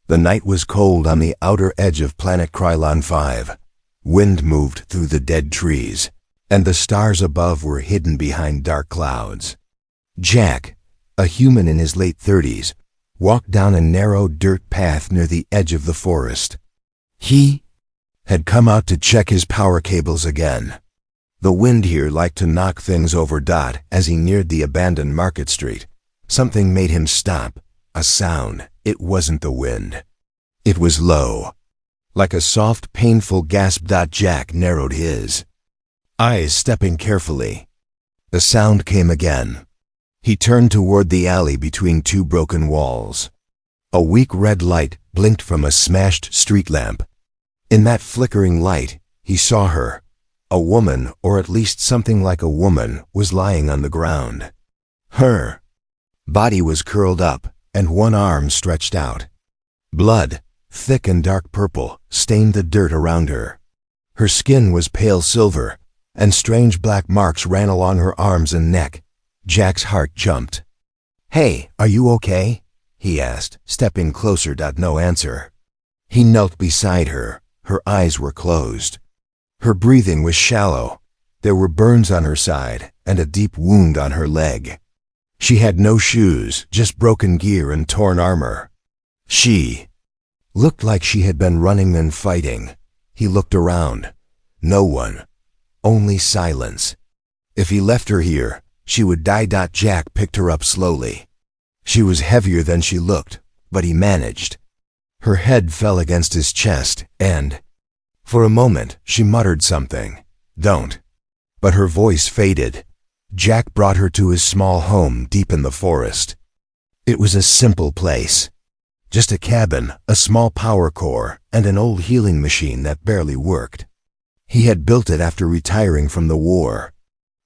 The night was cold on the outer edge of planet Krylon 5. Wind moved through the dead trees, and the stars above were hidden behind dark clouds. Jack, a human in his late 30s, walked down a narrow dirt path near the edge of the forest. He had come out to check his power cables again. The wind here liked to knock things over. As he neared the abandoned market street, something made him stop. A sound. It wasn't the wind. It was low, like a soft, painful gasp. Jack narrowed his eyes, stepping carefully. The sound came again. He turned toward the alley between two broken walls. A weak red light blinked from a smashed street lamp. In that flickering light, he saw her. A woman, or at least something like a woman, was lying on the ground. Her body was curled up, and one arm stretched out. Blood, thick and dark purple, stained the dirt around her. Her skin was pale silver, and strange black marks ran along her arms and neck. Jack's heart jumped. "Hey, are you okay?" he asked, stepping closer. No answer. He knelt beside her. Her eyes were closed. Her breathing was shallow. There were burns on her side and a deep wound on her leg. She had no shoes, just broken gear and torn armor. She looked like she had been running and fighting. He looked around. No one. Only silence. If he left her here, she would die. Jack picked her up slowly. She was heavier than she looked, but he managed. Her head fell against his chest, and for a moment she muttered something. "Don't." But her voice faded. Jack brought her to his small home deep in the forest. It was a simple place. Just a cabin, a small power core, and an old healing machine that barely worked. He had built it after retiring from the war.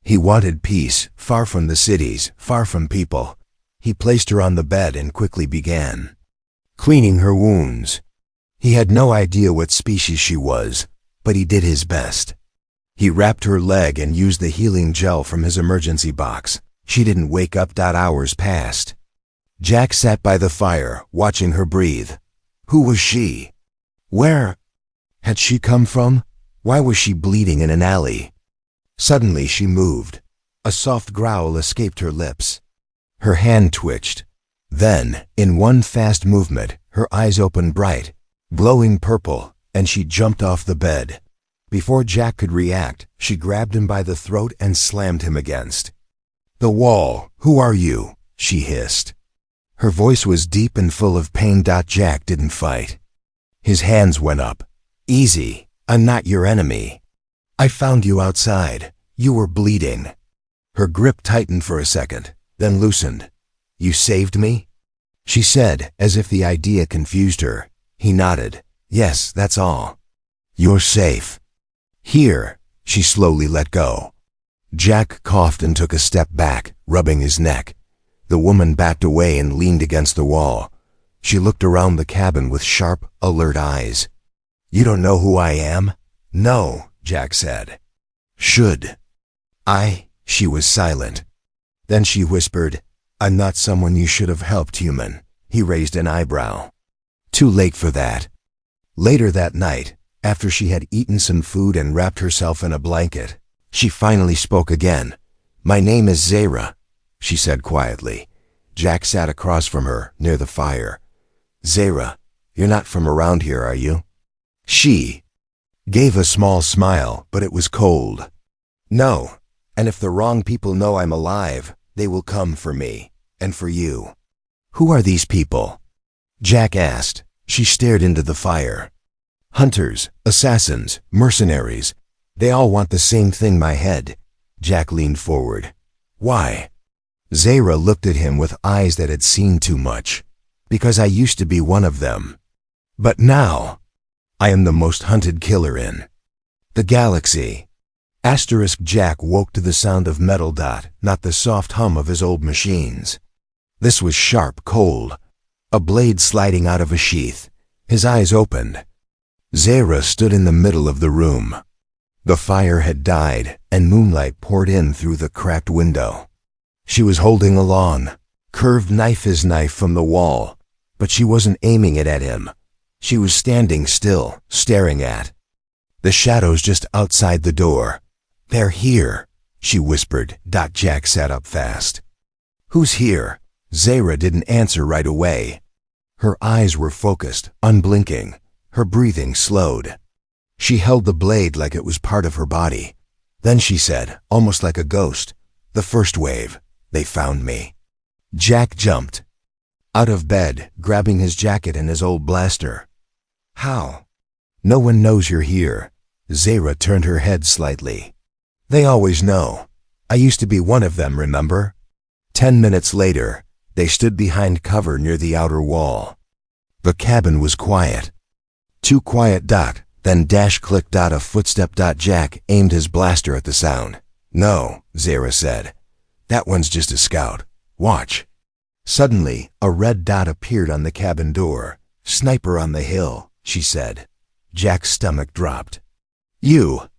He wanted peace, far from the cities, far from people. He placed her on the bed and quickly began cleaning her wounds. He had no idea what species she was, but he did his best. He wrapped her leg and used the healing gel from his emergency box. She didn't wake up. Hours passed. Jack sat by the fire, watching her breathe. Who was she? Where had she come from? Why was she bleeding in an alley? Suddenly she moved. A soft growl escaped her lips. Her hand twitched. Then, in one fast movement, her eyes opened bright, glowing purple, and she jumped off the bed. Before Jack could react, she grabbed him by the throat and slammed him against the wall. "Who are you?" she hissed. Her voice was deep and full of pain. Jack didn't fight. His hands went up. "Easy. I'm not your enemy. I found you outside. You were bleeding." Her grip tightened for a second, then loosened. "You saved me?" she said, as if the idea confused her. He nodded. "Yes, that's all. You're safe." "Here." She slowly let go. Jack coughed and took a step back, rubbing his neck. The woman backed away and leaned against the wall. She looked around the cabin with sharp, alert eyes. "You don't know who I am?" "No," Jack said. "Should I?" She was silent. Then she whispered, "I'm not someone you should have helped, human." He raised an eyebrow. "Too late for that." Later that night, after she had eaten some food and wrapped herself in a blanket, she finally spoke again. "My name is Zara," she said quietly. Jack sat across from her, near the fire. "Zara, you're not from around here, are you?" She gave a small smile, but it was cold. "No, and if the wrong people know I'm alive, they will come for me, and for you." "Who are these people?" Jack asked. She stared into the fire. "Hunters, assassins, mercenaries. They all want the same thing, my head." Jack leaned forward. "Why?" Zara looked at him with eyes that had seen too much. "Because I used to be one of them. But now, I am the most hunted killer in the galaxy." Jack woke to the sound of metal, not the soft hum of his old machines. This was sharp, cold, a blade sliding out of a sheath. His eyes opened. Zara stood in the middle of the room. The fire had died, and moonlight poured in through the cracked window. She was holding a long, curved knife from the wall, but she wasn't aiming it at him. She was standing still, staring at the shadows just outside the door. "They're here," she whispered. Jack sat up fast. "Who's here?" Zara didn't answer right away. Her eyes were focused, unblinking. Her breathing slowed. She held the blade like it was part of her body. Then she said, almost like a ghost, "The first wave. They found me." Jack jumped out of bed, grabbing his jacket and his old blaster. "How?" "No one knows you're here." Zara turned her head slightly. "They always know. I used to be one of them, remember?" 10 minutes later, they stood behind cover near the outer wall. The cabin was quiet. Too quiet. Then clicked a footstep. Jack aimed his blaster at the sound. "No," Zara said. "That one's just a scout. Watch." Suddenly, a red dot appeared on the cabin door. "Sniper on the hill," she said. Jack's stomach dropped. "You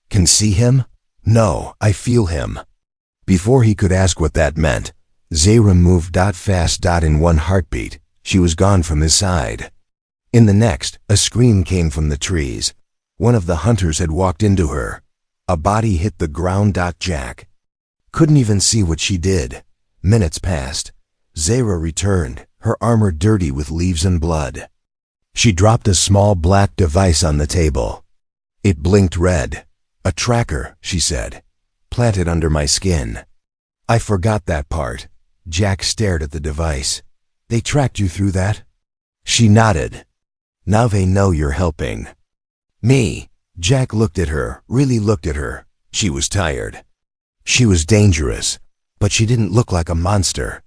can see him?" "No, I feel him." Before he could ask what that meant, Zara moved fast. In one heartbeat, she was gone from his side. In the next, a scream came from the trees. One of the hunters had walked into her. A body hit the ground. Jack couldn't even see what she did. Minutes passed. Zara returned, her armor dirty with leaves and blood. She dropped a small black device on the table. It blinked red. "A tracker," she said. "Planted under my skin." "I forgot that part." Jack stared at the device. "They tracked you through that?" She nodded. "Now they know you're helping." "Me?" Jack looked at her, really looked at her. She was tired. She was dangerous, but she didn't look like a monster.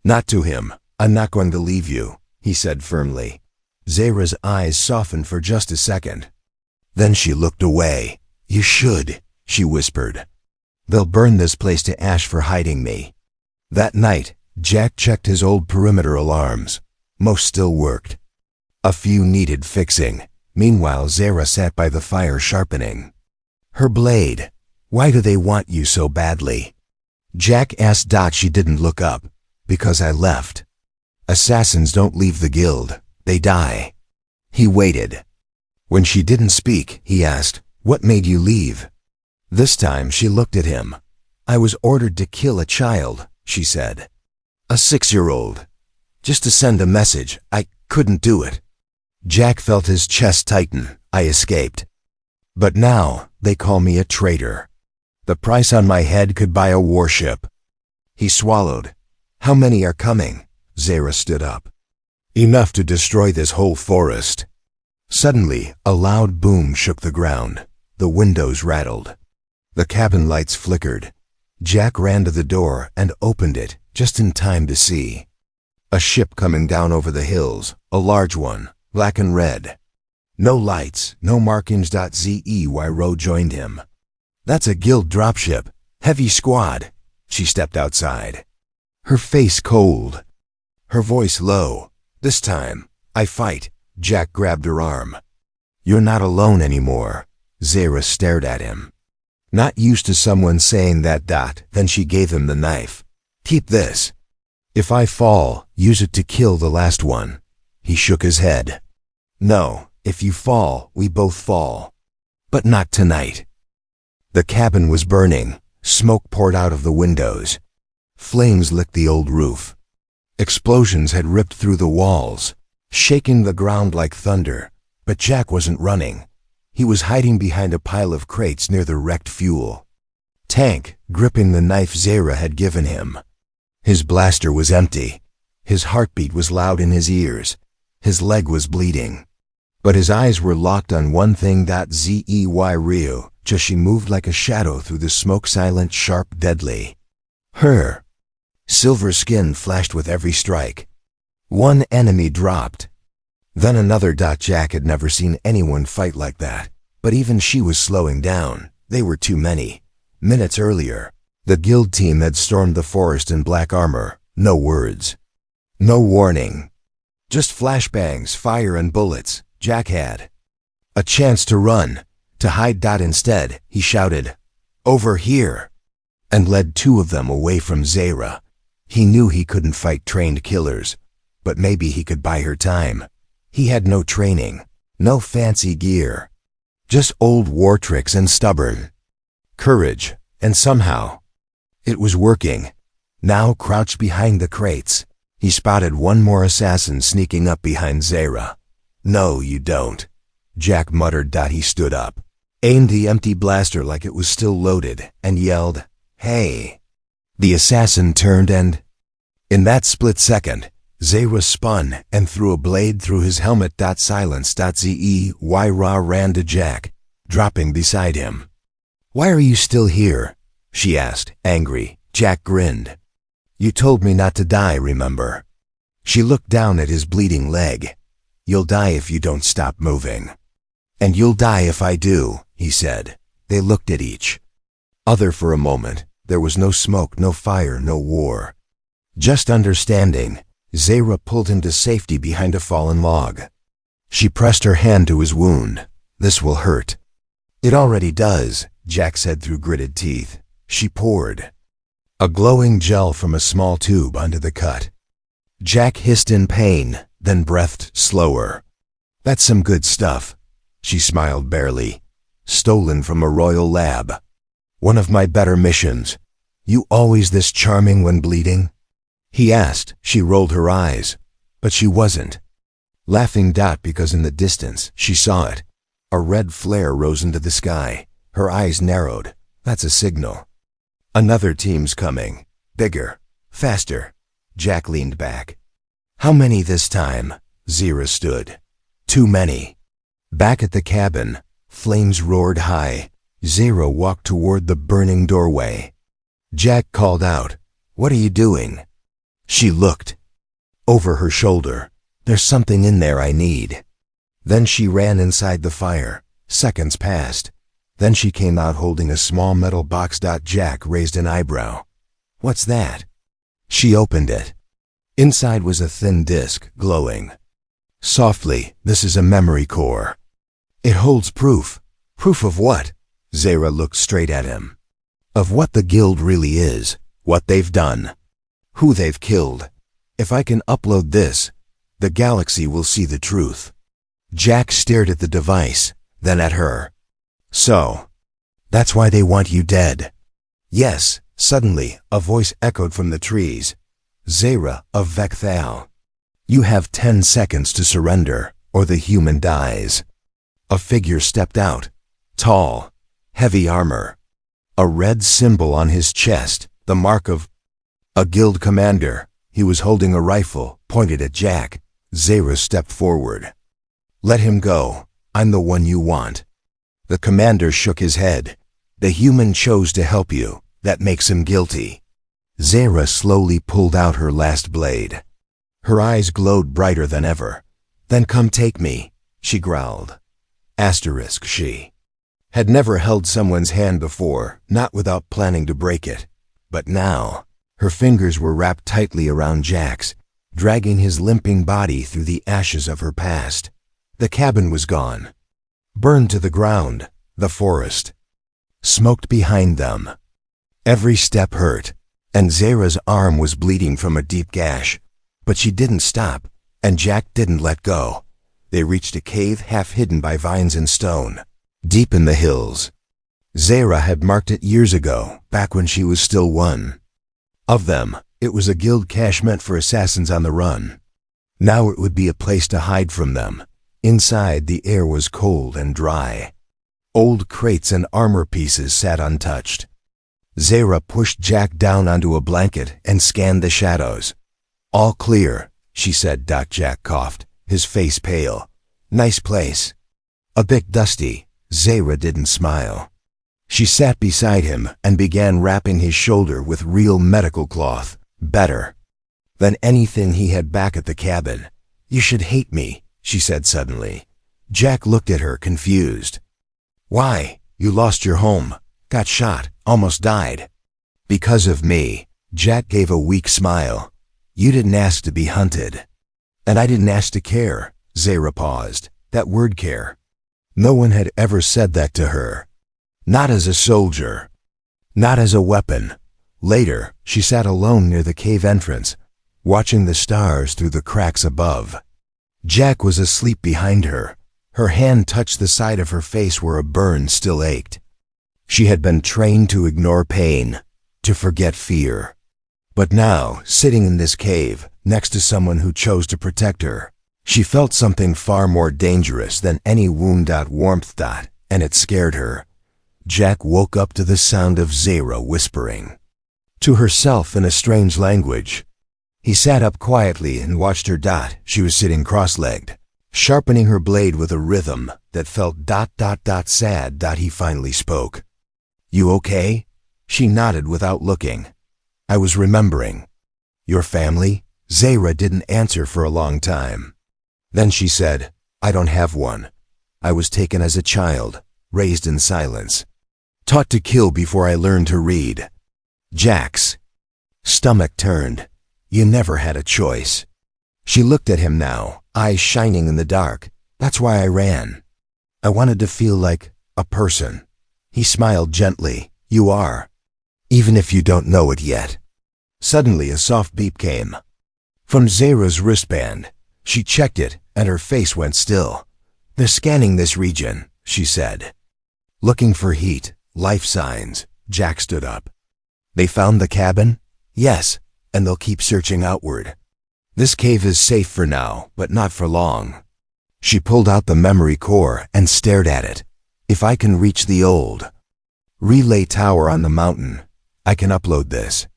"Not to him. I'm not going to leave you," he said firmly. Zara's eyes softened for just a second. Then she looked away. "You should," she whispered. "They'll burn this place to ash for hiding me." That night, Jack checked his old perimeter alarms. Most still worked. A few needed fixing. Meanwhile, Zara sat by the fire sharpening her blade. "Why do they want you so badly?" Jack asked. She didn't look up. "Because I left. Assassins don't leave the guild. They die." He waited. When she didn't speak, he asked, "What made you leave?" This time she looked at him. "I was ordered to kill a child," she said. "A 6-year-old. Just to send a message. I couldn't do it." Jack felt his chest tighten. "I escaped. But now they call me a traitor. The price on my head could buy a warship." He swallowed. "How many are coming?" Zara stood up. "Enough to destroy this whole forest." Suddenly, a loud boom shook the ground. The windows rattled. The cabin lights flickered. Jack ran to the door and opened it, just in time to see a ship coming down over the hills, a large one, black and red. No lights, no markings. Xey Ro joined him. "That's a guild dropship. Heavy squad." She stepped outside. Her face cold. Her voice low. "This time, I fight." Jack grabbed her arm. "You're not alone anymore." Zara stared at him. Not used to someone saying that. Then she gave him the knife. "Keep this. If I fall, use it to kill the last one." He shook his head. "No, if you fall, we both fall. But not tonight." The cabin was burning. Smoke poured out of the windows. Flames licked the old roof. Explosions had ripped through the walls, shaking the ground like thunder. But Jack wasn't running. He was hiding behind a pile of crates near the wrecked fuel tank, gripping the knife Zara had given him. His blaster was empty. His heartbeat was loud in his ears. His leg was bleeding. But his eyes were locked on one thing. Xey Ro, just she moved like a shadow through the smoke, silent, sharp, deadly. Her silver skin flashed with every strike. One enemy dropped. Then another. Jack had never seen anyone fight like that. But even she was slowing down. They were too many. Minutes earlier, the guild team had stormed the forest in black armor. No words. No warning. Just flashbangs, fire, and bullets. Jack had a chance to run, to hide. Instead, he shouted, "Over here!" and led 2 of them away from Zara. He knew he couldn't fight trained killers, but maybe he could buy her time. He had no training, no fancy gear, just old war tricks and stubborn courage, and somehow it was working. Now, crouched behind the crates, he spotted one more assassin sneaking up behind Xeno. "No, you don't," Jack muttered. He stood up, aimed the empty blaster like it was still loaded, and yelled, "Hey!" The assassin turned and, in that split second, Xeno spun and threw a blade through his helmet. Silence. Xey ran to Jack, dropping beside him. "Why are you still here?" she asked, angry. Jack grinned. "You told me not to die, remember?" She looked down at his bleeding leg. "You'll die if you don't stop moving." "And you'll die if I do," he said. They looked at each other for a moment. There was no smoke, no fire, no war. Just understanding. Xeno pulled him to safety behind a fallen log. She pressed her hand to his wound. "This will hurt." "It already does," Jack said through gritted teeth. She poured a glowing gel from a small tube onto the cut. Jack hissed in pain, then breathed slower. "That's some good stuff." She smiled barely. "Stolen from a royal lab. One of my better missions. You always this charming when bleeding?" he asked. She rolled her eyes, but she wasn't laughing. Because in the distance, she saw it. A red flare rose into the sky. Her eyes narrowed. "That's a signal. Another team's coming. Bigger. Faster." Jack leaned back. "How many this time?" Xeno stood. "Too many." Back at the cabin, flames roared high. Xeno walked toward the burning doorway. Jack called out, "What are you doing?" She looked over her shoulder. "There's something in there I need." Then she ran inside the fire. Seconds passed. Then she came out holding a small metal box. Jack raised an eyebrow. "What's that?" She opened it. Inside was a thin disc, glowing softly. "This is a memory core. It holds proof." "Proof of what?" Xeno looked straight at him. "Of what the guild really is, what they've done, who they've killed. If I can upload this, the galaxy will see the truth." Jack stared at the device, then at her. "So, that's why they want you dead?" "Yes." Suddenly, a voice echoed from the trees. "Xeno of Vecthal. You have 10 seconds to surrender, or the human dies." A figure stepped out. Tall, heavy armor. A red symbol on his chest, the mark of a guild commander. He was holding a rifle, pointed at Jack. Xeno stepped forward. "Let him go. I'm the one you want." The commander shook his head. "The human chose to help you. That makes him guilty." Xeno slowly pulled out her last blade. Her eyes glowed brighter than ever. "Then come take me," she growled. She had never held someone's hand before, not without planning to break it. But now, her fingers were wrapped tightly around Jack's, dragging his limping body through the ashes of her past. The cabin was gone. Burned to the ground. The forest smoked behind them. Every step hurt, and Xeno's arm was bleeding from a deep gash. But she didn't stop, and Jack didn't let go. They reached a cave half hidden by vines and stone, deep in the hills. Xeno had marked it years ago, back when she was still one of them. It was a guild cache meant for assassins on the run. Now it would be a place to hide from them. Inside, the air was cold and dry. Old crates and armor pieces sat untouched. Xeno pushed Jack down onto a blanket and scanned the shadows. "All clear," she said. Jack coughed, his face pale. "Nice place." "A bit dusty." Xeno didn't smile. She sat beside him and began wrapping his shoulder with real medical cloth. "Better than anything he had back at the cabin." "You should hate me," she said suddenly. Jack looked at her, confused. "Why? You lost your home, got shot, almost died." "Because of me." Jack gave a weak smile. "You didn't ask to be hunted." "And I didn't ask to care." Xeno paused. That word, care. No one had ever said that to her. Not as a soldier. Not as a weapon. Later, she sat alone near the cave entrance. watching the stars through the cracks above. Jack was asleep behind her. Her hand touched the side of her face where a burn still ached. She had been trained to ignore pain, to forget fear. But now, sitting in this cave, next to someone who chose to protect her, she felt something far more dangerous than any wound. Warmth. And it scared her. Jack woke up to the sound of Xeno whispering to herself in a strange language. He sat up quietly and watched her. She was sitting cross-legged, sharpening her blade with a rhythm that felt sad. He finally spoke. "You okay?" She nodded without looking. "I was remembering. Your family?" Xeno didn't answer for a long time. Then she said, "I don't have one. I was taken as a child, raised in silence, taught to kill before I learned to read." Jack's stomach turned. "You never had a choice." She looked at him now, eyes shining in the dark. "That's why I ran. I wanted to feel like a person." He smiled gently. "You are, even if you don't know it yet." Suddenly a soft beep came from Xeno's wristband. She checked it, and her face went still. "They're scanning this region," she said. "Looking for heat, life signs." Jack stood up. "They found the cabin?" "Yes, and they'll keep searching outward. This cave is safe for now, but not for long." She pulled out the memory core and stared at it. "If I can reach the old relay tower on the mountain, I can upload this.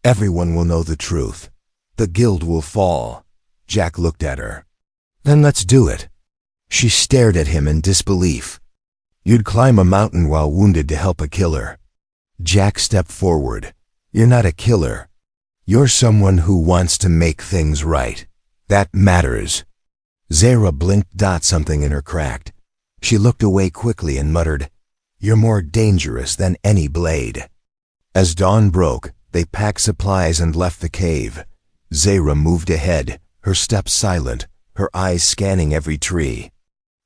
Everyone will know the truth. The guild will fall." Jack looked at her. "Then let's do it." She stared at him in disbelief. "You'd climb a mountain while wounded to help a killer." Jack stepped forward. "You're not a killer. You're someone who wants to make things right. That matters." Xeno blinked. Something in her cracked. She looked away quickly and muttered, "You're more dangerous than any blade." As dawn broke, they packed supplies and left the cave. Xeno moved ahead, her steps silent, her eyes scanning every tree.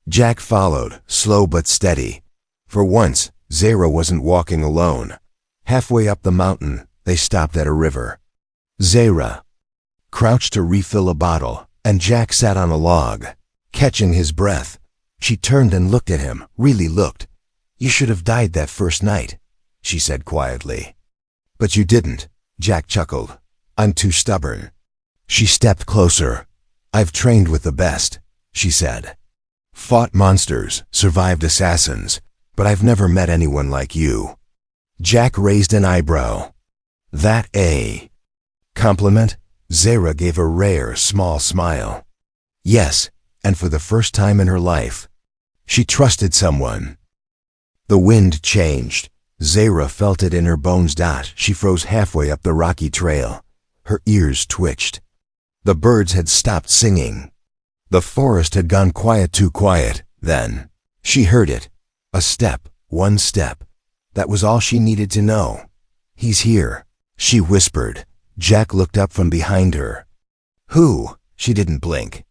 Jack followed, slow but steady. For once, Xeno wasn't walking alone. Halfway up the mountain, they stopped at a river. Xeno crouched to refill a bottle, and Jack sat on a log, catching his breath. She turned and looked at him, really looked. "You should have died that first night," she said quietly. "But you didn't," Jack chuckled. "I'm too stubborn." She stepped closer. "I've trained with the best," she said. "Fought monsters, survived assassins, but I've never met anyone like you." Jack raised an eyebrow. "That a compliment?" Xeno gave a rare, small smile. "Yes, and for the first time in her life, she trusted someone." The wind changed. Xeno felt it in her bones. She froze halfway up the rocky trail. Her ears twitched. The birds had stopped singing. The forest had gone quiet, too quiet. Then she heard it. A step, one step. That was all she needed to know. "He's here," she whispered. Jack looked up from behind her. "Who?" She didn't blink.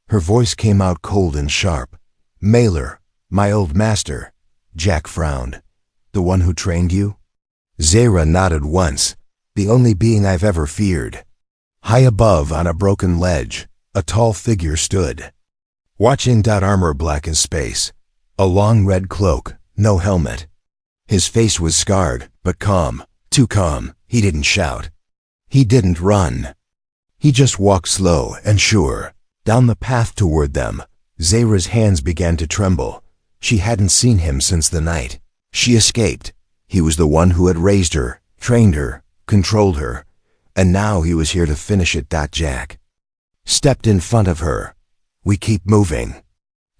Her voice came out cold and sharp. "Mailer, my old master." Jack frowned. "The one who trained you?" Xeno nodded once. "The only being I've ever feared." High above, on a broken ledge, a tall figure stood, watching. Armor black as space, a long red cloak, no helmet. His face was scarred, but calm, too calm. He didn't shout. He didn't run. He just walked slow and sure, down the path toward them. Xeno's hands began to tremble. She hadn't seen him since the night she escaped. He was the one who had raised her, trained her, controlled her. And now he was here to finish it. Jack stepped in front of her. "We keep moving."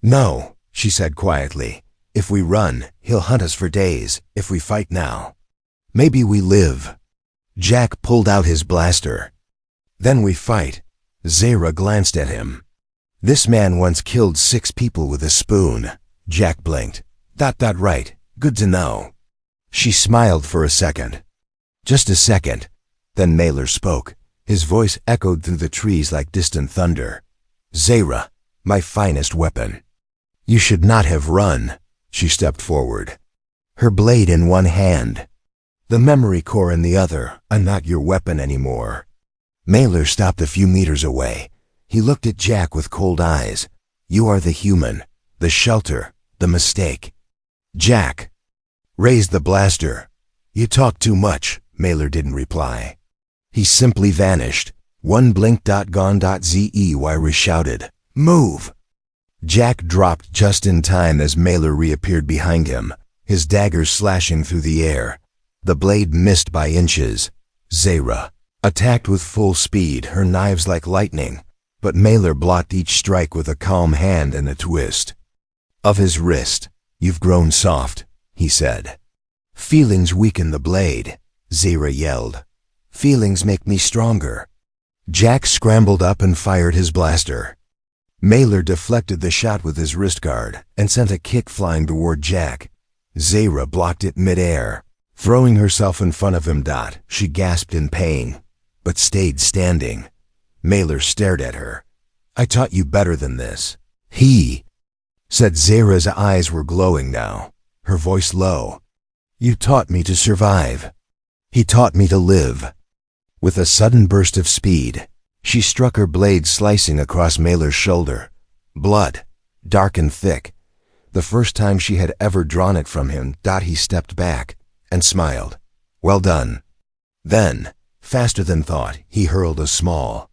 "No," she said quietly. "If we run, he'll hunt us for days. If we fight now, maybe we live." Jack pulled out his blaster. "Then we fight." Xeno glanced at him. "This man once killed 6 people with a spoon." Jack blinked. Right. Good to know." She smiled for a second. Just a second. Then Mailer spoke. His voice echoed through the trees like distant thunder. "Xeno, my finest weapon. You should not have run." She stepped forward, her blade in one hand, the memory core in the other. "I'm not your weapon anymore." Mailer stopped a few meters away. He looked at Jack with cold eyes. You are the human, the shelter, the mistake. Jack raised the blaster. You talk too much. Mailer didn't reply. He simply vanished. One blink. Gone. Zey shouted, Move! Jack dropped just in time as Mailer reappeared behind him, his daggers slashing through the air. The blade missed by inches. Xeno attacked with full speed, her knives like lightning, but Mailer blocked each strike with a calm hand and a twist of his wrist. You've grown soft, he said. Feelings weaken the blade, Xeno yelled. Feelings make me stronger. Jack scrambled up and fired his blaster. Mailer deflected the shot with his wrist guard and sent a kick flying toward Jack. Xeno blocked it mid-air. Throwing herself in front of him, she gasped in pain, but stayed standing. Mailer stared at her. I taught you better than this. He said. Xeno's eyes were glowing now, her voice low. You taught me to survive. He taught me to live. With a sudden burst of speed, she struck her blade, slicing across Mailer's shoulder. Blood, dark and thick. The first time she had ever drawn it from him. He stepped back and smiled. Well done. Then, faster than thought, he hurled a small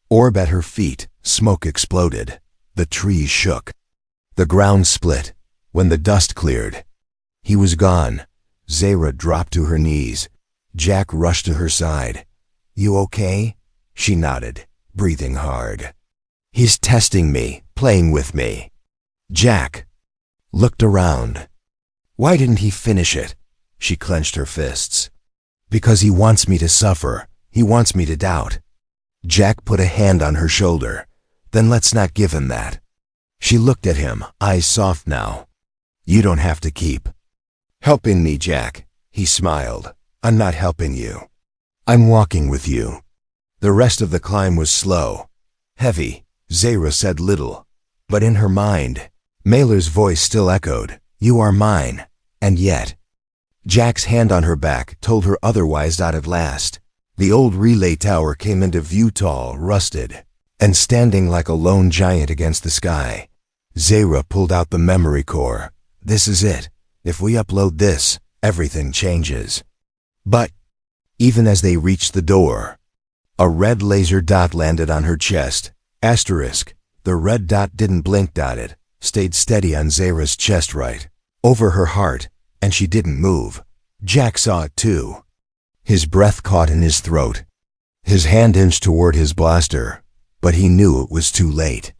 orb at her feet. Smoke exploded. The trees shook. The ground split. When the dust cleared, he was gone. Xeno dropped to her knees. Jack rushed to her side. You okay? She nodded, breathing hard. He's testing me, playing with me. Jack looked around. Why didn't he finish it? She clenched her fists. Because he wants me to suffer. He wants me to doubt. Jack put a hand on her shoulder. Then let's not give him that. She looked at him, eyes soft now. You don't have to keep helping me, Jack. He smiled. I'm not helping you. I'm walking with you. The rest of the climb was slow, heavy. Xeno said little, but in her mind, Mailer's voice still echoed, You are mine. And yet, Jack's hand on her back told her otherwise. At last, the old relay tower came into view, tall, rusted, and standing like a lone giant against the sky. Xeno pulled out the memory core. This is it. If we upload this, everything changes. But even as they reached the door, a red laser dot landed on her chest. Asterisk. The red dot didn't blink. It stayed steady on Xeno's chest right over her heart, and she didn't move. Jack saw it too. His breath caught in his throat. His hand inched toward his blaster, but he knew it was too late.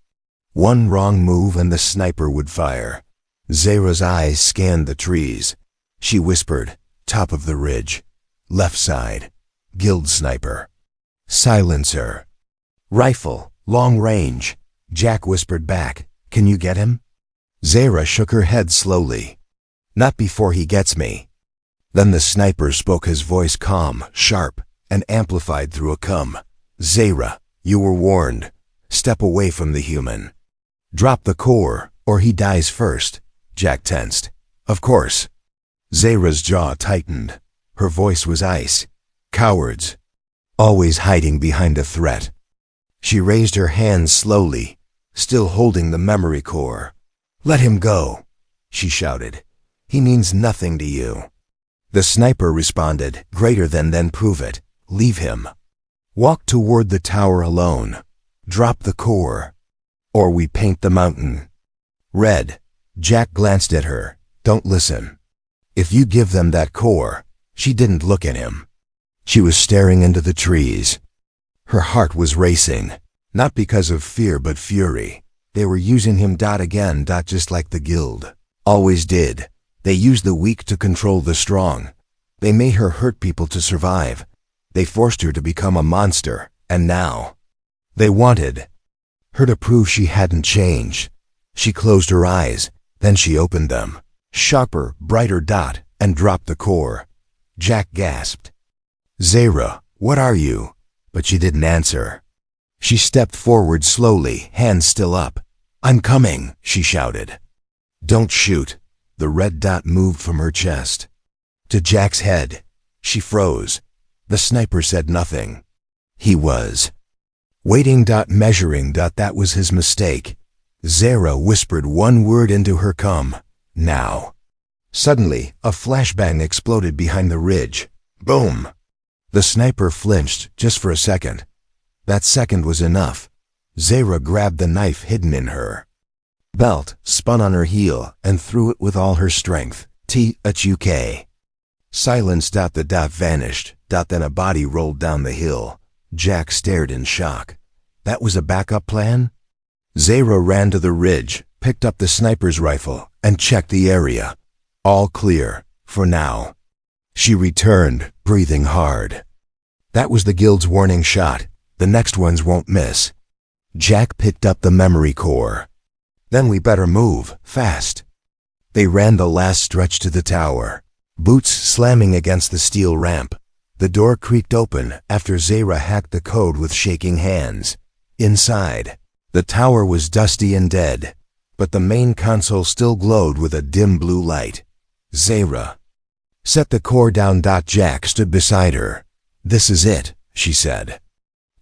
One wrong move and the sniper would fire. Xeno's eyes scanned the trees. She whispered, Top of the ridge. Left side. Guild sniper. Silencer. Rifle. Long range. Jack whispered back, Can you get him? Xeno shook her head slowly. Not before he gets me. Then the sniper spoke, his voice calm, sharp, and amplified through a cum. Xeno, you were warned. Step away from the human. Drop the core, or he dies first. Jack tensed. Of course. Xeno's jaw tightened. Her voice was ice. Cowards. Always hiding behind a threat. She raised her hands slowly, still holding the memory core. Let him go, she shouted. He means nothing to you. The sniper responded, Greater than, then prove it. Leave him. Walk toward the tower alone. Drop the core. Or we paint the mountain red. Jack glanced at her. Don't listen. If you give them that core. She didn't look at him. She was staring into the trees. Her heart was racing, not because of fear but fury. They were using him. Again. Just like the guild always did. They used the weak to control the strong. They made her hurt people to survive. They forced her to become a monster, and now they wanted her to prove she hadn't changed. She closed her eyes, then she opened them. Sharper, brighter dot, and dropped the core. Jack gasped. Xeno, what are you? But she didn't answer. She stepped forward slowly, hands still up. I'm coming, she shouted. Don't shoot. The red dot moved from her chest to Jack's head. She froze. The sniper said nothing. He was waiting. Measuring. That was his mistake. Xero whispered one word into her come. Now. Suddenly, a flashbang exploded behind the ridge. Boom! The sniper flinched just for a second. That second was enough. Xero grabbed the knife hidden in her belt, spun on her heel, and threw it with all her strength. THUK. Silence. The dot vanished. Then a body rolled down the hill. Jack stared in shock. That was a backup plan? Xero ran to the ridge, picked up the sniper's rifle, and checked the area. All clear, for now. She returned, breathing hard. That was the guild's warning shot. The next ones won't miss. Jack picked up the memory core. Then we better move, fast. They ran the last stretch to the tower, boots slamming against the steel ramp. The door creaked open after Xero hacked the code with shaking hands. Inside, the tower was dusty and dead, but the main console still glowed with a dim blue light. Xero set the core down. Jack stood beside her. This is it, she said.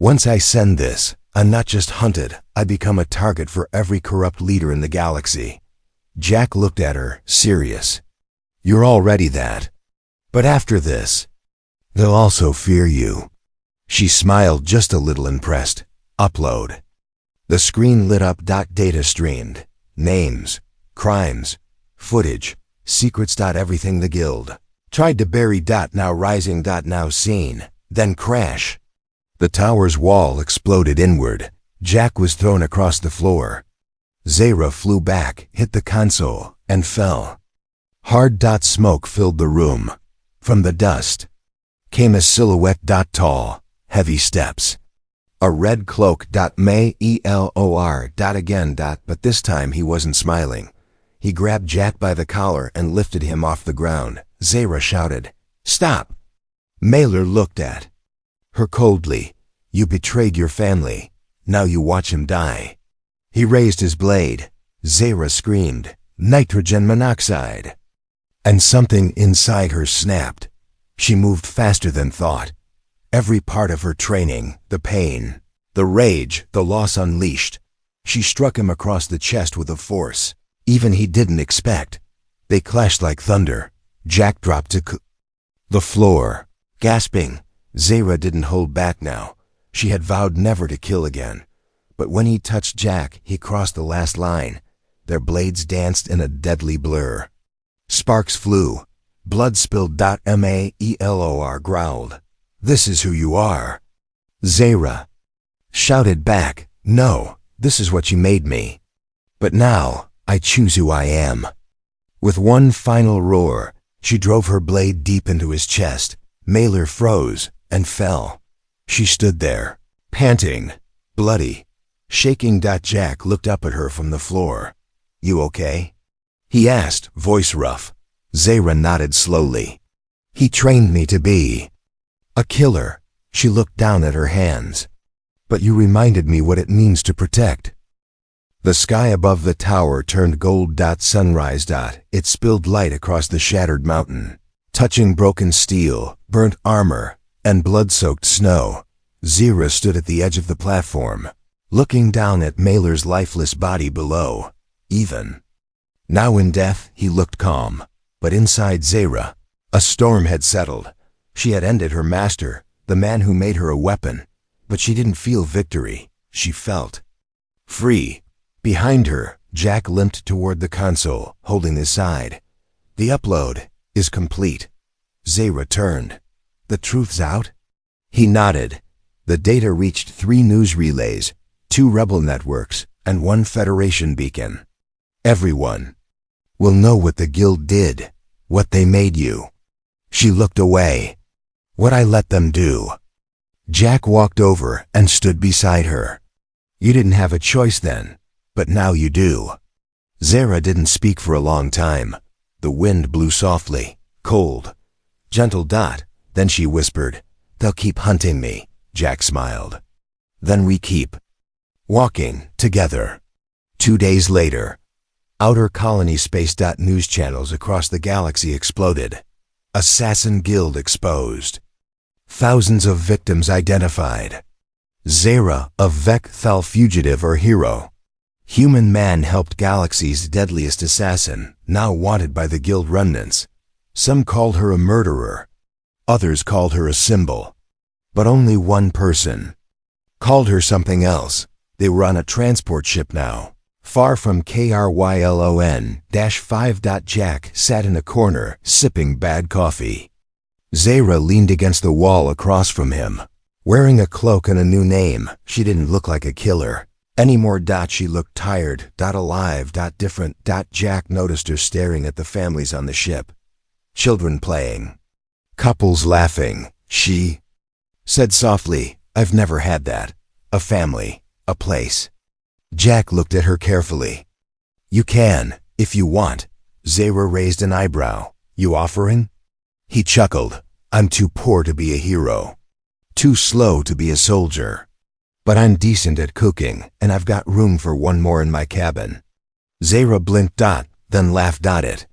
Once I send this, I'm not just hunted, I become a target for every corrupt leader in the galaxy. Jack looked at her, serious. You're already that. But after this, they'll also fear you. She smiled just a little impressed. Upload. The screen lit up. Data streamed. Names, crimes, footage, secrets. Everything the guild tried to bury. Now rising. Now seen. Then crash. The tower's wall exploded inward. Jack was thrown across the floor. Xero flew back, hit the console, and fell. Hard. Smoke filled the room. From the dust came a silhouette. Tall, heavy steps. A red cloak. May elor. Again. But this time he wasn't smiling. He grabbed Jack by the collar and lifted him off the ground. Xero shouted, "Stop!" Mailer looked at her coldly. You betrayed your family. Now you watch him die. He raised his blade. Xero screamed, "Nitrogen monoxide!" And something inside her snapped. She moved faster than thought. Every part of her training, the pain, the rage, the loss unleashed. She struck him across the chest with a force even he didn't expect. They clashed like thunder. Jack dropped to the floor, gasping. Xero didn't hold back now. She had vowed never to kill again. But when he touched Jack, he crossed the last line. Their blades danced in a deadly blur. Sparks flew. Blood spilled. Maelor growled, "This is who you are." Xero shouted back, "No, this is what you made me. But now, I choose who I am." With one final roar, she drove her blade deep into his chest. Mailer froze and fell. She stood there, panting, bloody, shaking. Jack looked up at her from the floor. "You okay?" he asked, voice rough. Xero nodded slowly. "He trained me to be a killer." She looked down at her hands. "But you reminded me what it means to protect." The sky above the tower turned gold. Sunrise. It spilled light across the shattered mountain, touching broken steel, burnt armor, and blood-soaked snow. Xero stood at the edge of the platform, looking down at Mailer's lifeless body below. Even now in death, he looked calm. But inside Xero, a storm had settled. She had ended her master, the man who made her a weapon. But she didn't feel victory. She felt free. Behind her, Jack limped toward the console, holding his side. "The upload is complete." Xero turned. "The truth's out?" He nodded. The data reached 3 news relays, 2 rebel networks, and 1 Federation beacon. Everyone will know what the guild did, what they made you. She looked away. "What I let them do." Jack walked over and stood beside her. "You didn't have a choice then, but now you do." Xero didn't speak for a long time. The wind blew softly, cold, gentle. Then she whispered, "They'll keep hunting me." Jack smiled. "Then we keep walking together." 2 days later, Outer Colony Space. News channels across the galaxy exploded. Assassin Guild exposed. Thousands of victims identified. Zera, a Vec-Thal fugitive or hero. Human man helped Galaxy's deadliest assassin, now wanted by the guild remnants. Some called her a murderer. Others called her a symbol. But only one person called her something else. They were on a transport ship now, far from Krylon-5. Jack sat in a corner, sipping bad coffee. Zera leaned against the wall across from him. Wearing a cloak and a new name, she didn't look like a killer anymore. She looked tired, alive, different. Jack noticed her staring at the families on the ship. Children playing. Couples laughing. She said softly, "I've never had that. A family, a place." Jack looked at her carefully. "You can, if you want." Zera raised an eyebrow. "You offering?" He chuckled. "I'm too poor to be a hero. Too slow to be a soldier. But I'm decent at cooking, and I've got room for one more in my cabin." Zera blinked. Then laughed. It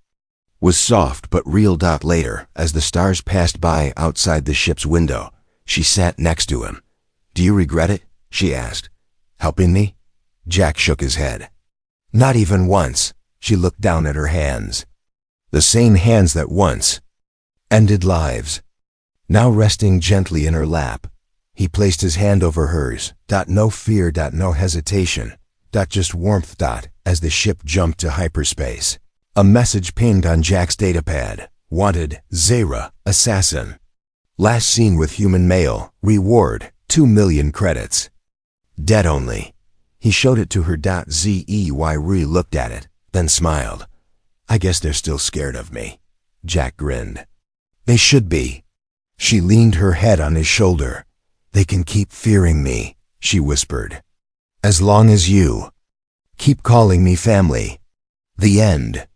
was soft but real. Later, as the stars passed by outside the ship's window, she sat next to him. "Do you regret it?" she asked. "Helping me?" Jack shook his head. "Not even once." She looked down at her hands. The same hands that once ended lives. Now resting gently in her lap, he placed his hand over hers. No fear. No hesitation. Just warmth. As the ship jumped to hyperspace, a message pinged on Jack's datapad. "Wanted, Zera, assassin. Last seen with human male. Reward, 2 million credits. Dead only." He showed it to her. Zey looked at it, then smiled. "I guess they're still scared of me." Jack grinned. "They should be." She leaned her head on his shoulder. "They can keep fearing me," she whispered. "As long as you keep calling me family." The end.